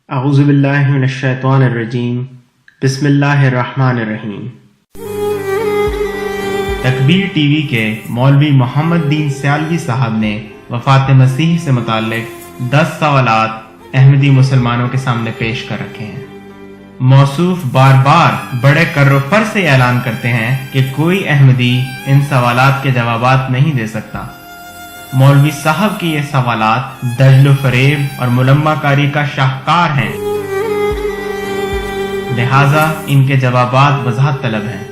اعوذ باللہ من الشیطان الرجیم بسم اللہ الرحمن الرحیم۔ تکبیر ٹی وی کے مولوی محمد دین سیالوی صاحب نے وفات مسیح سے متعلق 10 سوالات احمدی مسلمانوں کے سامنے پیش کر رکھے ہیں۔ موصوف بار بار بڑے کر و فر سے اعلان کرتے ہیں کہ کوئی احمدی ان سوالات کے جوابات نہیں دے سکتا۔ مولوی صاحب کے یہ سوالات دجل و فریب اور ملمہ کاری کا شاہکار ہیں، لہٰذا ان کے جوابات وضاحت طلب ہیں۔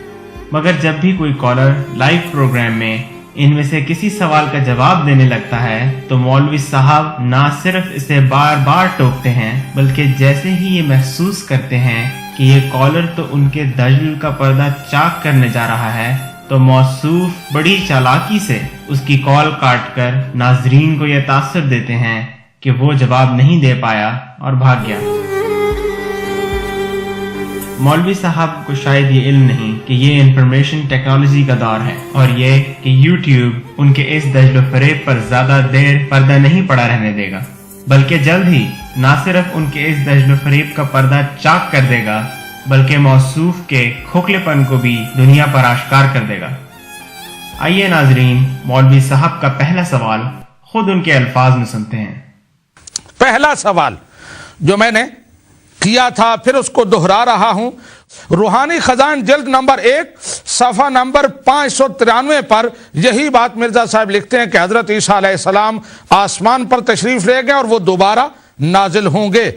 مگر جب بھی کوئی کالر لائیو پروگرام میں ان میں سے کسی سوال کا جواب دینے لگتا ہے تو مولوی صاحب نہ صرف اسے بار بار ٹوکتے ہیں بلکہ جیسے ہی یہ محسوس کرتے ہیں کہ یہ کالر تو ان کے دجل کا پردہ چاک کرنے جا رہا ہے تو موصوف بڑی چالاکی سے اس کی کال کاٹ کر ناظرین کو یہ تاثر دیتے ہیں کہ وہ جواب نہیں دے پایا اور بھاگ گیا۔ مولوی صاحب کو شاید یہ علم نہیں کہ یہ انفارمیشن ٹیکنالوجی کا دور ہے اور یہ کہ یوٹیوب ان کے اس دجل و فریب پر زیادہ دیر پردہ نہیں پڑا رہنے دے گا، بلکہ جلد ہی نہ صرف ان کے اس دجل و فریب کا پردہ چاک کر دے گا بلکہ موصوف کے کھوکھلے پن کو بھی دنیا پر آشکار کر دے گا۔ آئیے ناظرین مولوی صاحب کا پہلا سوال خود ان کے الفاظ میں سنتے ہیں۔ پہلا سوال جو میں نے کیا تھا پھر اس کو دہرا رہا ہوں، روحانی خزائن جلد نمبر 1 صفحہ نمبر 593 پر یہی بات مرزا صاحب لکھتے ہیں کہ حضرت عیسیٰ علیہ السلام آسمان پر تشریف لے گئے اور وہ دوبارہ نازل ہوں گے۔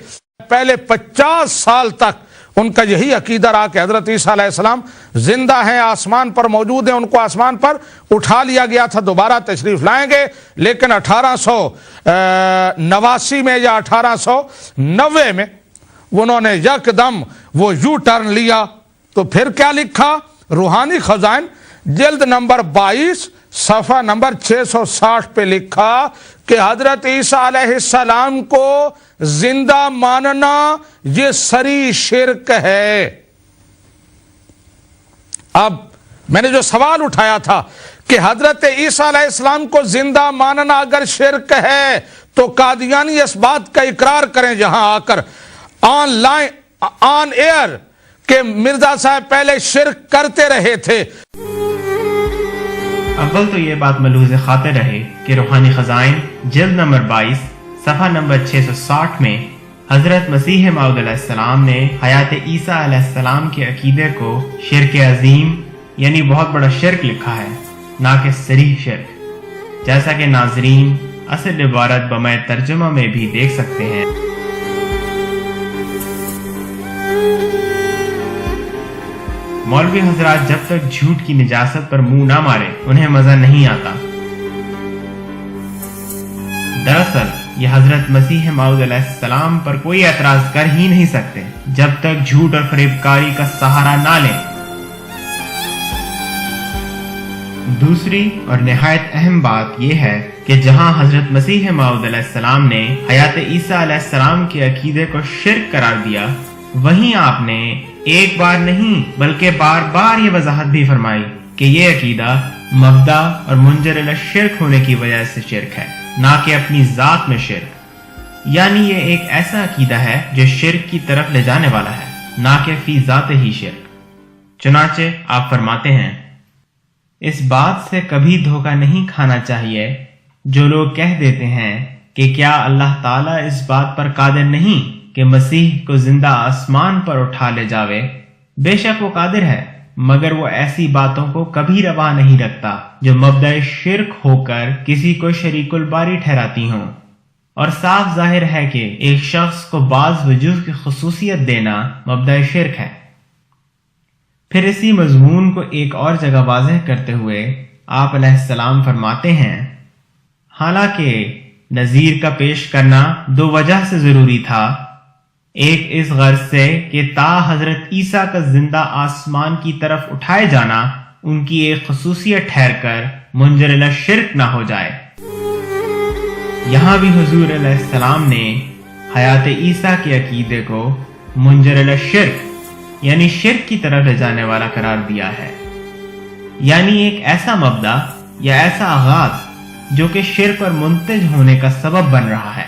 پہلے 50 سال تک ان کا یہی عقیدہ رہا کہ حضرت عیسیٰ علیہ السلام زندہ ہیں، آسمان پر موجود ہیں، ان کو آسمان پر اٹھا لیا گیا تھا، دوبارہ تشریف لائیں گے۔ لیکن 1889 میں یا 1890 میں انہوں نے یکدم وہ یو ٹرن لیا۔ تو پھر کیا لکھا؟ روحانی خزائن جلد نمبر 22 صفحہ نمبر 660 پہ لکھا کہ حضرت عیسیٰ علیہ السلام کو زندہ ماننا یہ سری شرک ہے۔ اب میں نے جو سوال اٹھایا تھا کہ حضرت عیسیٰ علیہ السلام کو زندہ ماننا اگر شرک ہے تو قادیانی اس بات کا اقرار کریں جہاں آ کر آن ایئر کہ مرزا صاحب پہلے شرک کرتے رہے تھے۔ اول تو یہ بات ملحوظ خاطر رہے کہ روحانی خزائن جلد نمبر 22 صفحہ نمبر 660 میں حضرت مسیح موعود علیہ السلام نے حیات عیسیٰ علیہ السلام کے عقیدے کو شرک عظیم یعنی بہت بڑا شرک لکھا ہے، نہ کہ صریح شرک، جیسا کہ ناظرین اصل عبارت بمع ترجمہ میں بھی دیکھ سکتے ہیں۔ مولوی حضرات جب تک جھوٹ کی نجاست پر منہ نہ مارے انہیں مزہ نہیں آتا۔ دراصل یہ حضرت مسیح موعود علیہ السلام پر کوئی اعتراض کر ہی نہیں سکتے جب تک جھوٹ اور فریب کاری کا سہارا نہ لیں۔ دوسری اور نہایت اہم بات یہ ہے کہ جہاں حضرت مسیح موعود علیہ السلام نے حیات عیسیٰ علیہ السلام کے عقیدے کو شرک قرار دیا، وہیں آپ نے ایک بار نہیں بلکہ بار بار یہ وضاحت بھی فرمائی کہ یہ عقیدہ مبدا اور منجر الی شرک ہونے کی وجہ سے شرک ہے، نہ کہ اپنی ذات میں شرک، یعنی یہ ایک ایسا عقیدہ ہے جو شرک کی طرف لے جانے والا ہے، نہ کہ فی ذات ہی شرک۔ چنانچہ آپ فرماتے ہیں اس بات سے کبھی دھوکہ نہیں کھانا چاہیے جو لوگ کہہ دیتے ہیں کہ کیا اللہ تعالیٰ اس بات پر قادر نہیں کہ مسیح کو زندہ آسمان پر اٹھا لے جاوے۔ بے شک وہ قادر ہے، مگر وہ ایسی باتوں کو کبھی روا نہیں رکھتا جو مبدأ شرک ہو کر کسی کو شریک الباری ٹھہراتی ہوں، اور صاف ظاہر ہے کہ ایک شخص کو بعض وجوہ کی خصوصیت دینا مبدأ شرک ہے۔ پھر اسی مضمون کو ایک اور جگہ واضح کرتے ہوئے آپ علیہ السلام فرماتے ہیں حالانکہ نذیر کا پیش کرنا 2 وجہ سے ضروری تھا، ایک اس غرض سے کہ تا حضرت عیسیٰ کا زندہ آسمان کی طرف اٹھائے جانا ان کی ایک خصوصیت ٹھہر کر منجر الی شرک نہ ہو جائے۔ یہاں بھی حضور علیہ السلام نے حیات عیسیٰ کے عقیدے کو منجر الی شرک یعنی شرک کی طرف لے جانے والا قرار دیا ہے، یعنی ایک ایسا مبدا یا ایسا آغاز جو کہ شرک پر منتج ہونے کا سبب بن رہا ہے۔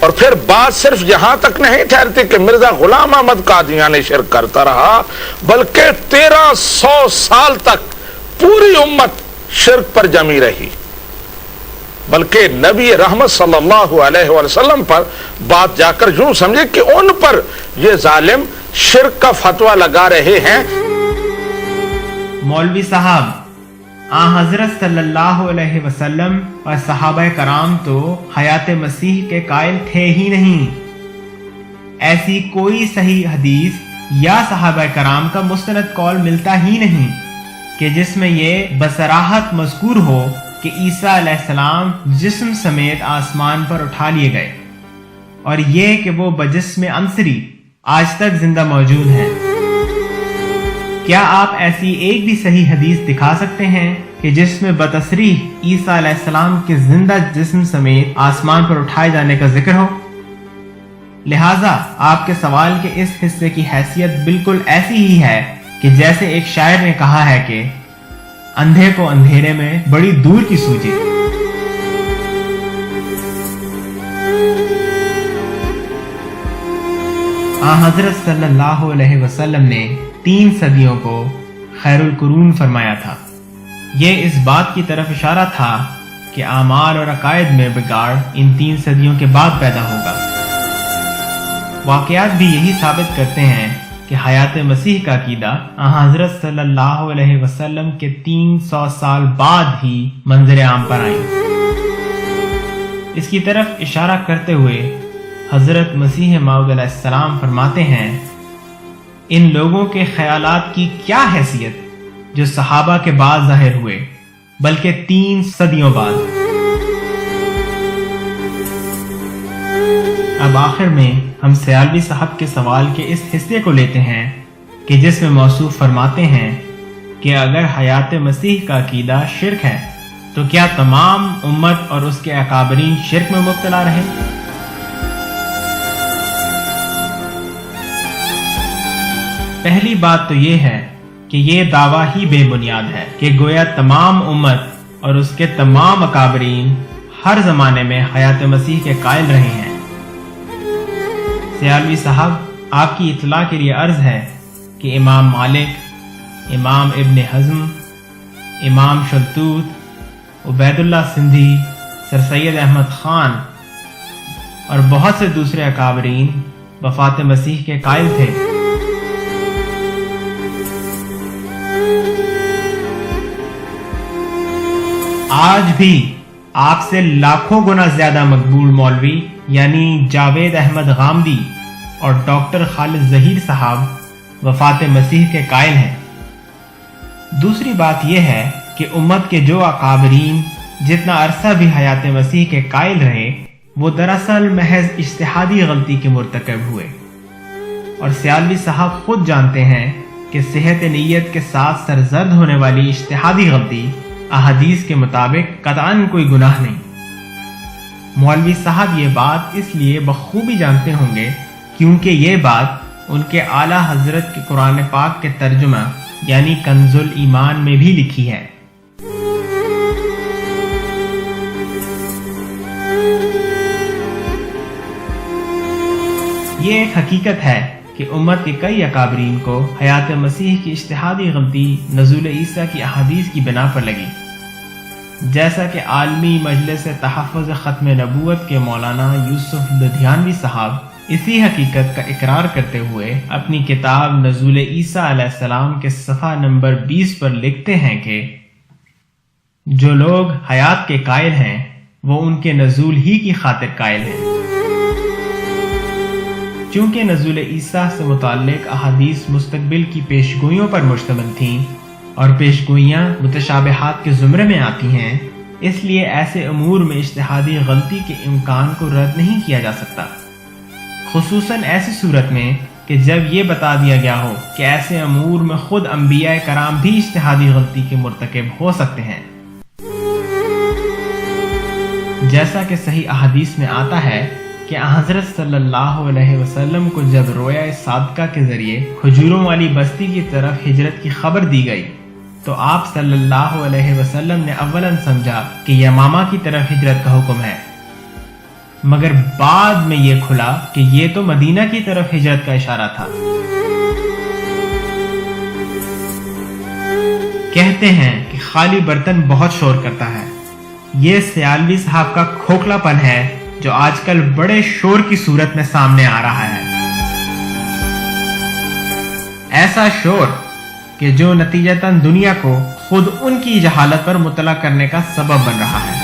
اور پھر بات صرف یہاں تک نہیں ٹھہرتی کہ مرزا غلام احمد قادیانی شرک کرتا رہا، بلکہ 1300 سال تک پوری امت شرک پر جمی رہی، بلکہ نبی رحمت صلی اللہ علیہ وسلم پر بات جا کر یوں سمجھے کہ ان پر یہ ظالم شرک کا فتویٰ لگا رہے ہیں۔ مولوی صاحب، حضرت صلی اللہ علیہ وسلم اور صحابہ کرام تو حیات مسیح کے قائل تھے ہی نہیں۔ ایسی کوئی صحیح حدیث یا صحابہ کرام کا مستند قول ملتا ہی نہیں کہ جس میں یہ بصراحت مذکور ہو کہ عیسیٰ علیہ السلام جسم سمیت آسمان پر اٹھا لیے گئے، اور یہ کہ وہ بجسم عنصری آج تک زندہ موجود ہیں۔ کیا آپ ایسی ایک بھی صحیح حدیث دکھا سکتے ہیں کہ جس میں بتصریح عیسیٰ علیہ السلام کے زندہ جسم سمیت آسمان پر اٹھائے جانے کا ذکر ہو؟ لہٰذا آپ کے سوال کے اس حصے کی حیثیت بالکل ایسی ہی ہے کہ جیسے ایک شاعر نے کہا ہے کہ اندھے کو اندھیرے میں بڑی دور کی سوجی۔ حضرت صلی اللہ علیہ وسلم نے 3 صدیوں کو خیر القرون فرمایا تھا۔ یہ اس بات کی طرف اشارہ تھا کہ اعمال اور عقائد میں بگاڑ ان 3 صدیوں کے بعد پیدا ہوگا۔ واقعات بھی یہی ثابت کرتے ہیں کہ حیات مسیح کا عقیدہ حضرت صلی اللہ علیہ وسلم کے 300 سال بعد ہی منظر عام پر آئی۔ اس کی طرف اشارہ کرتے ہوئے حضرت مسیح موعود علیہ السلام فرماتے ہیں، ان لوگوں کے خیالات کی کیا حیثیت جو صحابہ کے بعد ظاہر ہوئے، بلکہ 3 صدیوں بعد۔ اب آخر میں ہم سیالوی صاحب کے سوال کے اس حصے کو لیتے ہیں کہ جس میں موصوف فرماتے ہیں کہ اگر حیات مسیح کا عقیدہ شرک ہے تو کیا تمام امت اور اس کے اکابرین شرک میں مبتلا رہے؟ پہلی بات تو یہ ہے کہ یہ دعویٰ ہی بے بنیاد ہے کہ گویا تمام امت اور اس کے تمام اکابرین ہر زمانے میں حیات مسیح کے قائل رہے ہیں۔ سیالوی صاحب، آپ کی اطلاع کے لیے عرض ہے کہ امام مالک، امام ابن حزم، امام شلتوت، عبید اللہ سندھی، سر سید احمد خان اور بہت سے دوسرے اکابرین وفات مسیح کے قائل تھے۔ آج بھی آپ سے لاکھوں گنا زیادہ مقبول مولوی یعنی جاوید احمد غامدی اور ڈاکٹر خالد ظہیر صاحب وفات مسیح کے قائل ہیں۔ دوسری بات یہ ہے کہ امت کے جو اکابرین جتنا عرصہ بھی حیات مسیح کے قائل رہے وہ دراصل محض اجتہادی غلطی کے مرتکب ہوئے، اور سیالوی صاحب خود جانتے ہیں کہ صحت نیت کے ساتھ سرزد ہونے والی اجتہادی غلطی احادیث کے مطابق قطعاً کوئی گناہ نہیں۔ مولوی صاحب یہ بات اس لیے بخوبی جانتے ہوں گے کیونکہ یہ بات ان کے اعلیٰ حضرت کے قرآن پاک کے ترجمہ یعنی کنز الایمان میں بھی لکھی ہے۔ یہ ایک حقیقت ہے کہ امت کے کئی اکابرین کو حیات مسیح کی اجتہادی غلطی نزول عیسیٰ کی احادیث کی بنا پر لگی، جیسا کہ عالمی مجلس تحفظ ختم نبوت کے مولانا یوسف لدھیانوی صاحب اسی حقیقت کا اقرار کرتے ہوئے اپنی کتاب نزول عیسیٰ علیہ السلام کے صفحہ نمبر 20 پر لکھتے ہیں کہ جو لوگ حیات کے قائل ہیں وہ ان کے نزول ہی کی خاطر قائل ہیں۔ چونکہ نزول عیسیٰ سے متعلق احادیث مستقبل کی پیشگوئیوں پر مشتمل تھیں اور پیشگوئیاں متشابہات کے زمرے میں آتی ہیں، اس لیے ایسے امور میں اجتہادی غلطی کے امکان کو رد نہیں کیا جا سکتا، خصوصاً ایسی صورت میں کہ جب یہ بتا دیا گیا ہو کہ ایسے امور میں خود انبیاء کرام بھی اجتہادی غلطی کے مرتکب ہو سکتے ہیں۔ جیسا کہ صحیح احادیث میں آتا ہے کہ حضرت صلی اللہ علیہ وسلم کو جب رویا صادقہ کے ذریعے کھجوروں والی بستی کی طرف ہجرت کی خبر دی گئی تو آپ صلی اللہ علیہ وسلم نے اولاً سمجھا کہ یمامہ کی طرف ہجرت کا حکم ہے، مگر بعد میں یہ کھلا کہ یہ تو مدینہ کی طرف ہجرت کا اشارہ تھا۔ کہتے ہیں کہ خالی برتن بہت شور کرتا ہے۔ یہ سیالوی صاحب کا کھوکھلا پن ہے جو آج کل بڑے شور کی صورت میں سامنے آ رہا ہے۔ ایسا شور کہ جو نتیجتاً دنیا کو خود ان کی جہالت پر مطلع کرنے کا سبب بن رہا ہے۔